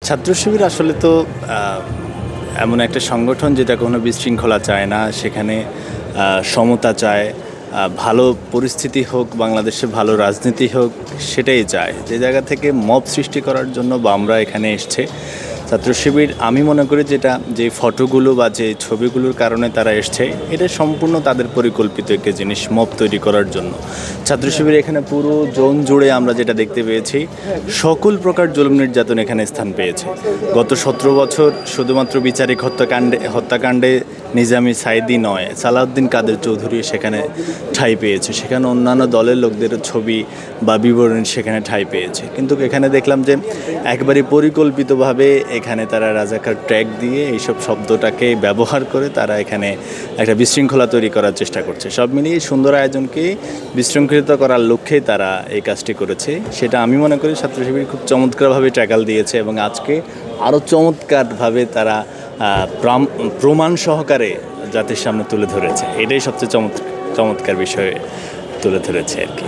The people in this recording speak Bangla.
ছাত্র শিবির আসলে তো এমন একটা সংগঠন যেটা কোনো বিশৃঙ্খলা চায় না, সেখানে সমতা চায়, ভালো পরিস্থিতি হোক, বাংলাদেশে ভালো রাজনীতি হোক, সেটাই চায়। যে জায়গা থেকে মব সৃষ্টি করার জন্য বা আমরা এখানে এসছে ছাত্র শিবির, আমি মনে করি যে ফটোগুলো বা যে ছবিগুলোর কারণে তারা এসছে, এটা সম্পূর্ণ তাদের পরিকল্পিত একটা জিনিস, মব তৈরি করার জন্য। ছাত্র শিবির এখানে পুরো জোন জুড়ে আমরা যেটা দেখতে পেয়েছি, সকল প্রকার জুলুম নির্যাতন এখানে স্থান পেয়েছে। গত 17 বছর শুধুমাত্র বিচারিক হত্যাকাণ্ডে নিজামী সাইদি নয়, সালাউদ্দিন কাদের চৌধুরী সেখানে ঠাঁই পেয়েছে, সেখানে অন্যান্য দলের লোকদের ছবি বা বিবরণ সেখানে ঠাঁই পেয়েছে। কিন্তু এখানে দেখলাম যে একবারে পরিকল্পিতভাবে এখানে তারা রাজাকার ট্র্যাগ দিয়ে এইসব শব্দটাকে ব্যবহার করে তারা এখানে একটা বিশৃঙ্খলা তৈরি করার চেষ্টা করছে। সব মিলিয়ে সুন্দর আয়োজনকে বিশৃঙ্খলিত করার লক্ষ্যেই তারা এই কাজটি করেছে। সেটা আমি মনে করি ছাত্র শিবির খুব চমৎকারভাবে ট্যাকল দিয়েছে এবং আজকে আরও চমৎকারভাবে তারা প্রমাণ সহকারে জাতির সামনে তুলে ধরেছে। এটাই সবচেয়ে চমৎকার বিষয়ে তুলে ধরেছে আর কি।